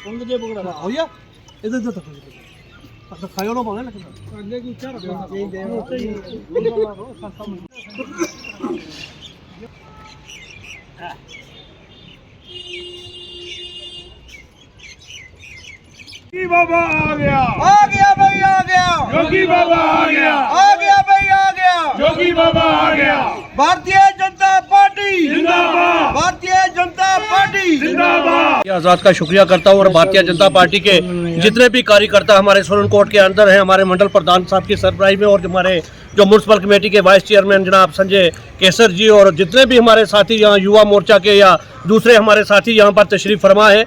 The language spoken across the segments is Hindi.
भैया इधर इधर तक तो खायो ना बोले लेकिन क्या योगी बाबा आ गया भाई आ गया योगी बाबा आ गया भाई आ गया योगी बाबा आ गया भारतीय जनता पार्टी जिंदाबाद भारतीय जनता पार्टी जिंदाबाद। आज़ाद का शुक्रिया करता हूँ और भारतीय जनता पार्टी के जितने भी कार्यकर्ता हमारे सोलनकोट के अंदर हैं, हमारे मंडल प्रधान साहब की सरबराही में और हमारे जो म्यूनसिपल कमेटी के वाइस चेयरमैन जनाब संजय केसर जी और जितने भी हमारे साथी यहाँ युवा मोर्चा के या दूसरे हमारे साथी यहाँ पर तशरीफ फरमा है।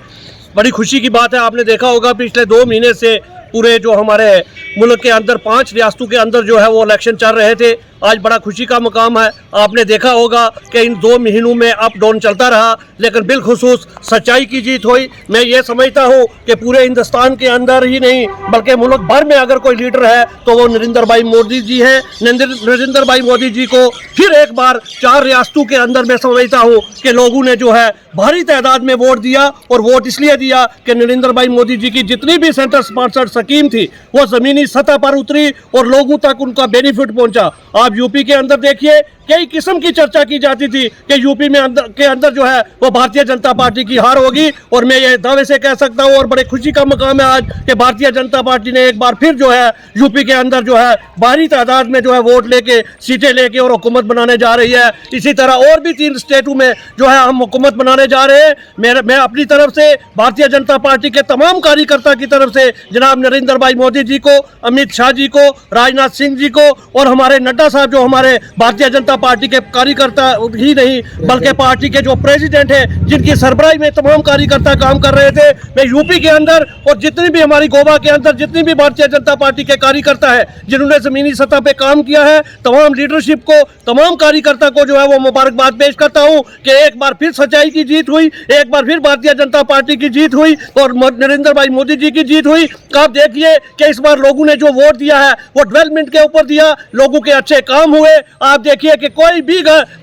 बड़ी खुशी की बात है, आपने देखा होगा पिछले 2 महीने से पूरे जो हमारे मुल्क के अंदर 5 रियासतों के अंदर जो है वो इलेक्शन चल रहे थे। आज बड़ा खुशी का मकाम है, आपने देखा होगा कि इन 2 महीनों में अप डाउन चलता रहा लेकिन बिलखुसूस सच्चाई की जीत हुई। मैं ये समझता हूँ कि पूरे हिंदुस्तान के अंदर ही नहीं बल्कि मुल्क भर में अगर कोई लीडर है तो वो नरेंद्र भाई मोदी जी हैं। नरेंद्र भाई मोदी जी को फिर एक बार 4 रियासतों के अंदर मैं समझता हूँ कि लोगों ने जो है भारी तादाद में वोट दिया और वोट इसलिए दिया कि नरेंद्र भाई मोदी जी की जितनी भी सेंटर स्पॉन्सर्ड स्कीम थी वो ज़मीनी सतह पर उतरी और लोगों तक उनका बेनिफिट पहुंचा। आप यूपी के अंदर देखिए कई किस्म की चर्चा की जाती थी कि यूपी में के अंदर जो है वो भारतीय जनता पार्टी की हार होगी और मैं ये दावे से कह सकता हूँ और बड़े खुशी का मकाम है आज कि भारतीय जनता पार्टी ने एक बार फिर जो है यूपी के अंदर जो है भारी तादाद में जो है वोट लेके सीटें लेके और हुकूमत बनाने जा रही है। इसी तरह और भी 3 स्टेटों में जो है हम हुकूमत बनाने जा रहे हैं। मैं अपनी तरफ से भारतीय जनता पार्टी के तमाम कार्यकर्ता की तरफ से जनाब नरेंद्र भाई मोदी जी को, अमित शाह जी को, राजनाथ सिंह जी को और हमारे नड्डा साहब जो हमारे भारतीय जनता पार्टी के कार्यकर्ता ही नहीं बल्कि पार्टी के जो प्रेसिडेंट हैं जिनकी सरबराही में तमाम कार्यकर्ता काम कर रहे थे। मैं यूपी के अंदर और जितनी भी हमारी गोवा के अंदर जितनी भी भारतीय जनता पार्टी के कार्यकर्ता है जिन्होंने जमीनी सतह पे काम किया है तमाम लीडरशिप को, तमाम कार्यकर्ता को जो है वो मुबारकबाद पेश करता हूँ कि एक बार फिर सच्चाई की जीत हुई, एक बार फिर भारतीय जनता पार्टी की जीत हुई और नरेंद्र भाई मोदी जी की जीत हुई। आप देखिए कि इस बार लोगों ने जो वोट दिया है वो डेवलपमेंट के ऊपर दिया, लोगों के अच्छे काम हुए। आप देखिए कि कोई भी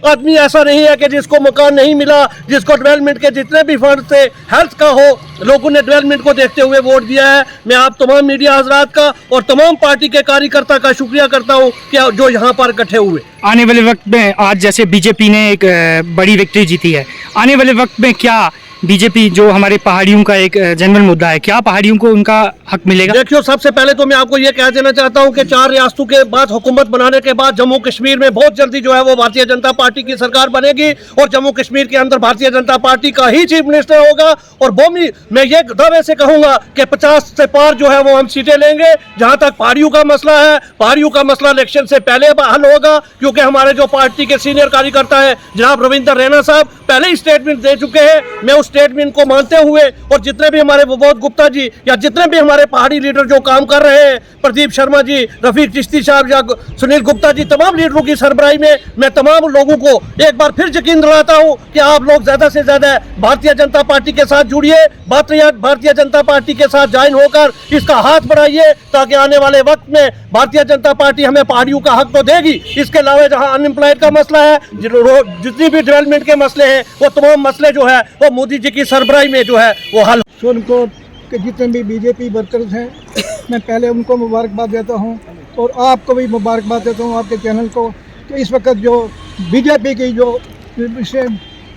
आदमी ऐसा नहीं है कि जिसको मकान नहीं मिला, जिसको डेवलपमेंट के जितने भी फंड थे हेल्थ का हो, लोगों ने डेवलपमेंट को देखते हुए वोट दिया है। मैं आप तमाम मीडिया हजरात का और तमाम पार्टी के कार्यकर्ता का शुक्रिया करता हूं कि जो यहाँ पर इकट्ठे हुए। आने वाले वक्त में आज जैसे बीजेपी ने एक बड़ी विक्ट्री जीती है, आने वाले वक्त में क्या बीजेपी जो हमारे पहाड़ियों का एक जनरल मुद्दा है, क्या पहाड़ियों को उनका हक मिलेगा? देखियो, सबसे पहले तो मैं आपको ये कह देना चाहता हूं कि 4 रियासतों के बाद हुकूमत बनाने के बाद जम्मू कश्मीर में बहुत जल्दी जो है वो भारतीय जनता पार्टी की सरकार बनेगी और जम्मू कश्मीर के अंदर भारतीय जनता पार्टी का ही चीफ मिनिस्टर होगा। और भूमि मैं ये दावे से कहूंगा कि 50 से पार जो है वो हम सीटें लेंगे। जहां तक पहाड़ियों का मसला है, पहाड़ियों का मसला इलेक्शन से पहले हल होगा क्योंकि हमारे जो पार्टी के सीनियर कार्यकर्ता है जनाब रविंदर रैना साहब पहले ही स्टेटमेंट दे चुके हैं। मैं उस स्टेटमेंट को मानते हुए और जितने भी हमारे विभोद गुप्ता जी या जितने भी हमारे पहाड़ी लीडर जो काम कर रहे हैं, प्रदीप शर्मा जी, रफीक चिश्ती साहब या सुनील गुप्ता जी, तमाम लीडरों की सरबराही में मैं तमाम लोगों को एक बार फिर यकीन दिलाता हूं कि आप लोग ज्यादा से ज्यादा भारतीय जनता पार्टी के साथ जुड़िए, भारतीय जनता पार्टी के साथ ज्वाइन होकर इसका हाथ बढ़ाइए ताकि आने वाले वक्त में भारतीय जनता पार्टी हमें पहाड़ियों का हक तो देगी। इसके अलावा जहां अनएम्प्लॉयड का मसला है, जितनी भी डेवलपमेंट के मसले हैं, वो तमाम मसले जो है वो मोदी जी की सरबराही में जो है वो हल। सोनकोट के जितने भी बीजेपी वर्कर्स हैं मैं पहले उनको मुबारकबाद देता हूं और आपको भी मुबारकबाद देता हूं, आपके चैनल को, कि इस वक्त जो बीजेपी की जो इसे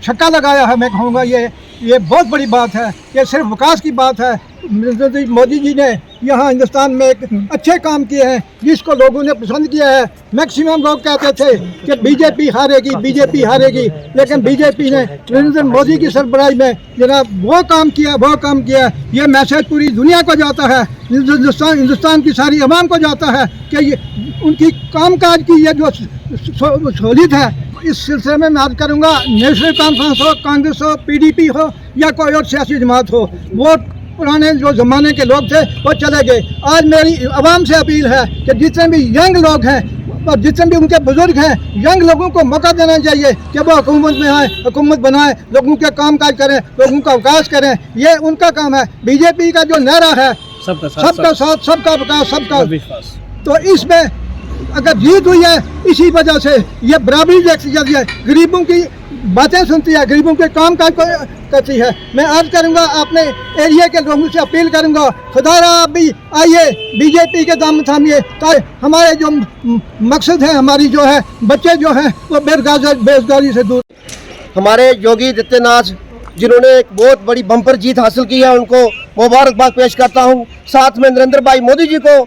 छक्का लगाया है, मैं कहूँगा ये बहुत बड़ी बात है। ये सिर्फ विकास की बात है। मोदी जी ने यहाँ हिंदुस्तान में एक अच्छे काम किए हैं जिसको लोगों ने पसंद किया है। मैक्सिमम लोग कहते थे कि बीजेपी हारेगी, लेकिन बीजेपी ने नरेंद्र मोदी की सरबराही में जनाब वो काम किया। ये मैसेज पूरी दुनिया को जाता है, हिंदुस्तान की सारी आवाम को जाता है कि ये उनकी कामकाज की ये जो सहूलियत है। इस सिलसिले में मैं बात करूँगा, नेशनल कॉन्फ्रेंस हो, कांग्रेस हो, PDP हो या कोई और सियासी जमात हो, वो पुराने जो ज़माने के लोग थे वो चले गए। आज मेरी आवाम से अपील है कि जितने भी यंग लोग हैं और जितने भी उनके बुजुर्ग हैं, यंग लोगों को मौका देना चाहिए कि वो हुकूमत में आए, हुकूमत बनाए, लोगों के काम काज करें, लोगों का विकास करें। ये उनका काम है। बीजेपी का जो नारा है सबका साथ, सबका विकास, सबका विश्वास, तो इसमें अगर जीत हुई है इसी वजह से ये बराबरी देखी जाती है। गरीबों की बातें सुनती है, गरीबों के काम काज करती है। मैं अर्ज करूंगा, अपने एरिया के लोगों से अपील करूंगा, खुदारा आप भी आइए, बीजेपी के दाम थामिए, ताकि हमारे जो मकसद है, हमारी जो है बच्चे जो हैं वो बेरोजगारी से दूर। हमारे योगी आदित्यनाथ जिन्होंने एक बहुत बड़ी बम्पर जीत हासिल की है, उनको मुबारकबाद पेश करता हूं। साथ में नरेंद्र भाई मोदी जी को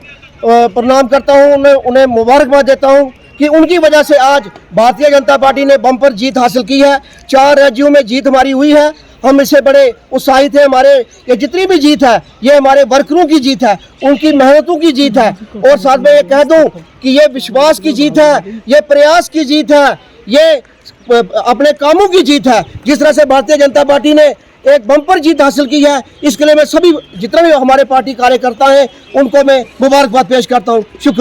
प्रणाम करता हूं, उन्हें मुबारकबाद देता हूं कि उनकी वजह से आज भारतीय जनता पार्टी ने बम्पर जीत हासिल की है। 4 राज्यों में जीत हमारी हुई है, हम इससे बड़े उत्साहित हैं। हमारे ये जितनी भी जीत है ये हमारे वर्करों की जीत है, उनकी मेहनतों की जीत है। और साथ में ये कह दूं कि ये विश्वास की जीत है, ये प्रयास की जीत है, ये अपने कामों की जीत है। जिस तरह से भारतीय जनता पार्टी ने एक बम्पर जीत हासिल की है, इसके लिए मैं सभी जितने भी हमारे पार्टी कार्यकर्ता हैं उनको मैं मुबारकबाद पेश करता हूँ। शुक्रिया।